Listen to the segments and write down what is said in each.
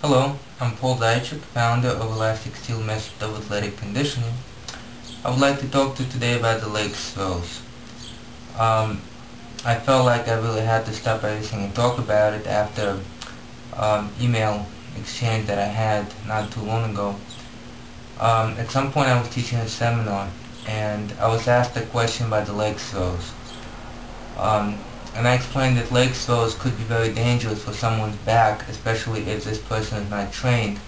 Hello, I'm Paul Dietschik, founder of Elastic Steel Method of Athletic Conditioning. I would like to talk to you today about the leg throws. I felt like I really had to stop everything and talk about it after email exchange that I had not too long ago. At some point I was teaching a seminar and I was asked a question about the leg throws. And I explained that leg throws could be very dangerous for someone's back, especially if this person is not trained.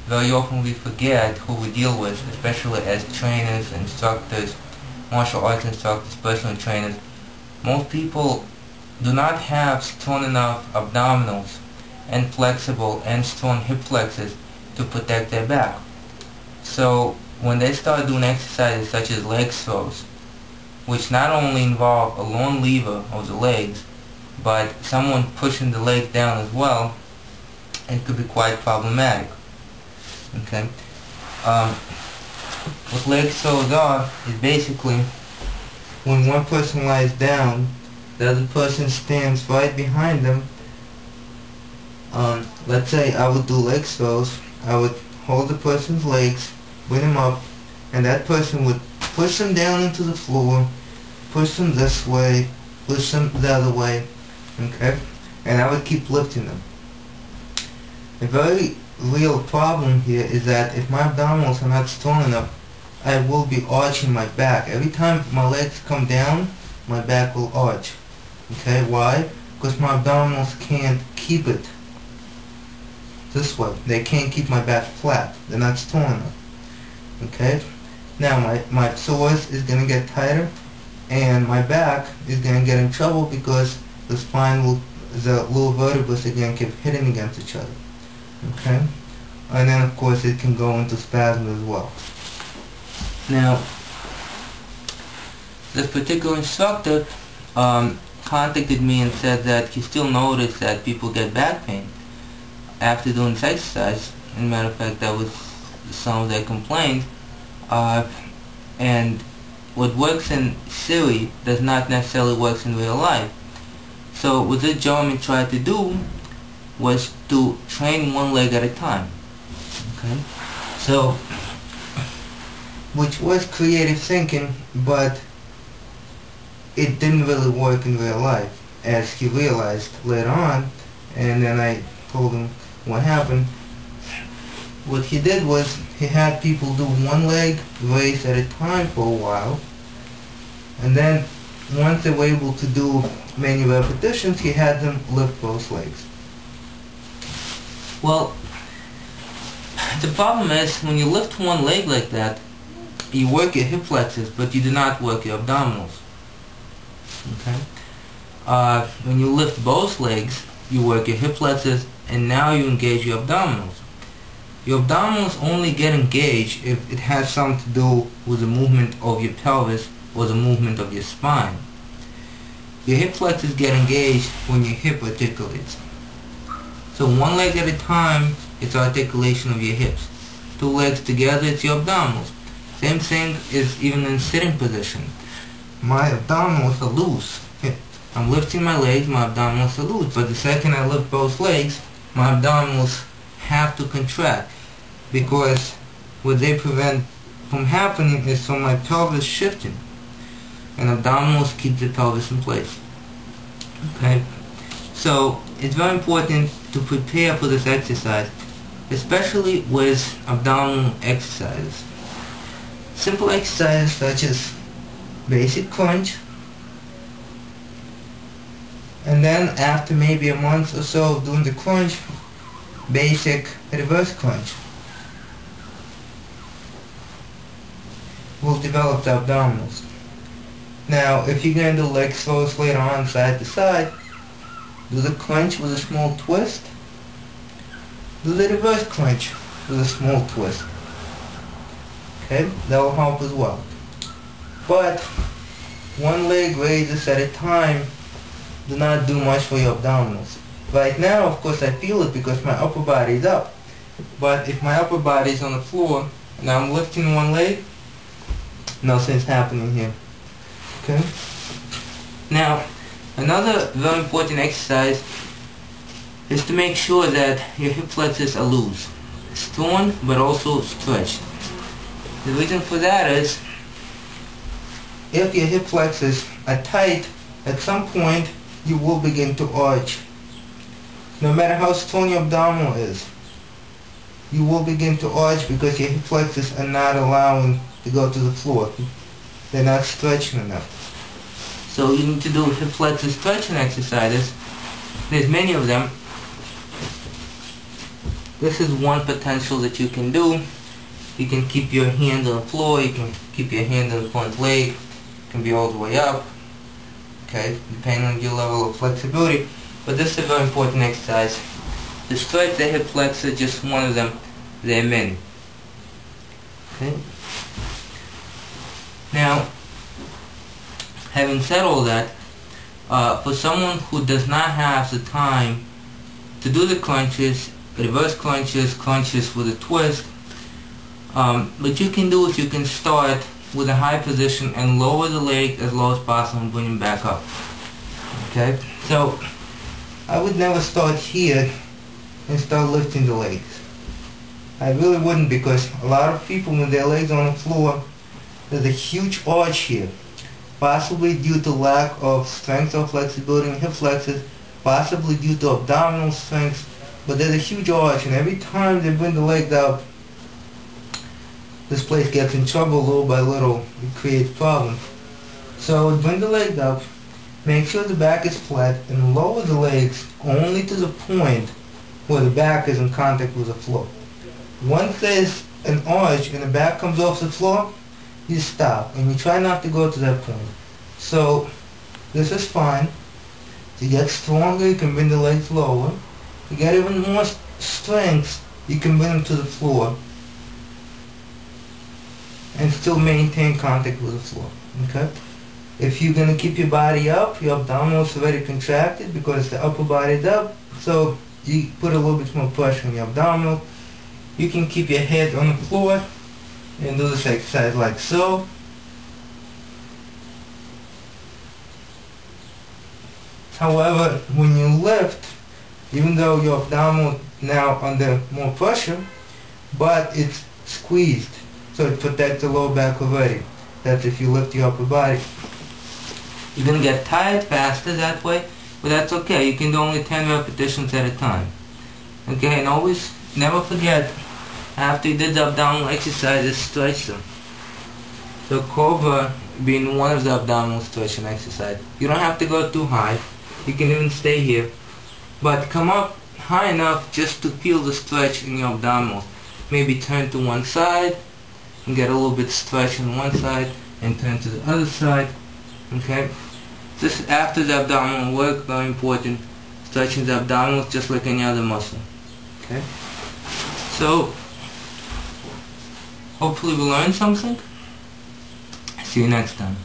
Very often we forget who we deal with, especially as trainers, instructors, martial arts instructors, personal trainers. Most people do not have strong enough abdominals and flexible and strong hip flexors to protect their back. So when they start doing exercises such as leg throws, which not only involve a long lever of the legs, but someone pushing the leg down as well, it could be quite problematic. Okay. What leg throws are is basically when one person lies down, the other person stands right behind them. Let's say I would do leg throws. I would hold the person's legs, bring them up, and that person would push them down into the floor, push them this way, push them the other way, okay? And I would keep lifting them. A very real problem here is that if my abdominals are not strong enough, I will be arching my back. Every time my legs come down, my back will arch. Okay, why? Because my abdominals can't keep it this way. They can't keep my back flat. They're not strong enough. Okay? Now my psoas is going to get tighter, and my back is going to get in trouble because the lower vertebrae are going to keep hitting against each other. Okay? And then of course it can go into spasm as well. Now, this particular instructor contacted me and said that he still noticed that people get back pain after doing this exercise. As a matter of fact, that was some of their complaints. And what works in theory does not necessarily work in real life. So what this gentleman tried to do was to train one leg at a time. Okay? So, which was creative thinking, but it didn't really work in real life, as he realized later on. And then I told him what happened. What he did was he had people do one leg raise at a time for a while, and then once they were able to do many repetitions, he had them lift both legs. Well, the problem is when you lift one leg like that, you work your hip flexors, but you do not work your abdominals. Okay? When you lift both legs, you work your hip flexors, and now you engage your abdominals. Your abdominals only get engaged if it has something to do with the movement of your pelvis or the movement of your spine. Your hip flexors get engaged when your hip articulates. So one leg at a time, it's articulation of your hips. Two legs together, it's your abdominals. Same thing is even in sitting position. My abdominals are loose. I'm lifting my legs, my abdominals are loose. But the second I lift both legs, my abdominals have to contract, because what they prevent from happening is from my pelvis shifting, and abdominals keep the pelvis in place. Okay, so it's very important to prepare for this exercise, especially with abdominal exercises. Simple exercises such as basic crunch, and then after maybe a month or so of doing the crunch, basic reverse crunch will develop the abdominals. Now, if you're going to do leg throws later on side to side, do the crunch with a small twist, do the reverse crunch with a small twist. Okay, that will help as well. But one leg raises at a time do not do much for your abdominals. Right now, of course, I feel it because my upper body is up. But if my upper body is on the floor and I'm lifting one leg, nothing's happening here. Okay? Now, another very important exercise is to make sure that your hip flexors are loose, torn but also stretched. The reason for that is, if your hip flexors are tight, at some point you will begin to arch. No matter how strong your abdominal is, you will begin to arch because your hip flexors are not allowing to go to the floor. They're not stretching enough. So you need to do hip flexor stretching exercises. There's many of them. This is one potential that you can do. You can keep your hand on the floor, you can keep your hand on the front leg, it can be all the way up, okay, depending on your level of flexibility. But this is a very important exercise. To stretch the hip flexor, just one of them, there are many. Okay. Now, having said all that, for someone who does not have the time to do the crunches, reverse crunches, crunches with a twist, what you can do is you can start with a high position and lower the leg as low as possible and bring them back up. Okay, so I would never start here and start lifting the legs. I really wouldn't, because a lot of people, when their legs are on the floor, there's a huge arch here, possibly due to lack of strength or flexibility in hip flexors, possibly due to abdominal strength, but there's a huge arch, and every time they bring the legs up, this place gets in trouble little by little. It creates problems. So bring the legs up, make sure the back is flat, and lower the legs only to the point where the back is in contact with the floor. Once there's an arch and the back comes off the floor, you stop, and you try not to go to that point. So this is fine. To get stronger, you can bring the legs lower. To get even more strength, you can bring them to the floor and still maintain contact with the floor. Okay? If you're going to keep your body up, your abdominals are already contracted because the upper body's up, so you put a little bit more pressure on your abdominal. You can keep your head on the floor and do this exercise like so. However, when you lift, even though your abdominal now under more pressure, but it's squeezed, so it protects the lower back already. That's if you lift your upper body. You're going to get tired faster that way, but that's okay. You can do only 10 repetitions at a time. Okay, and always, never forget, after you did the abdominal exercises, stretch them. So Cobra being one of the abdominal stretching exercises. You don't have to go too high. You can even stay here. But come up high enough just to feel the stretch in your abdominals. Maybe turn to one side and get a little bit stretch on one side and turn to the other side. Okay? This is after the abdominal work, very important. Stretching the abdominals just like any other muscle. Okay? So, hopefully we learned something. See you next time.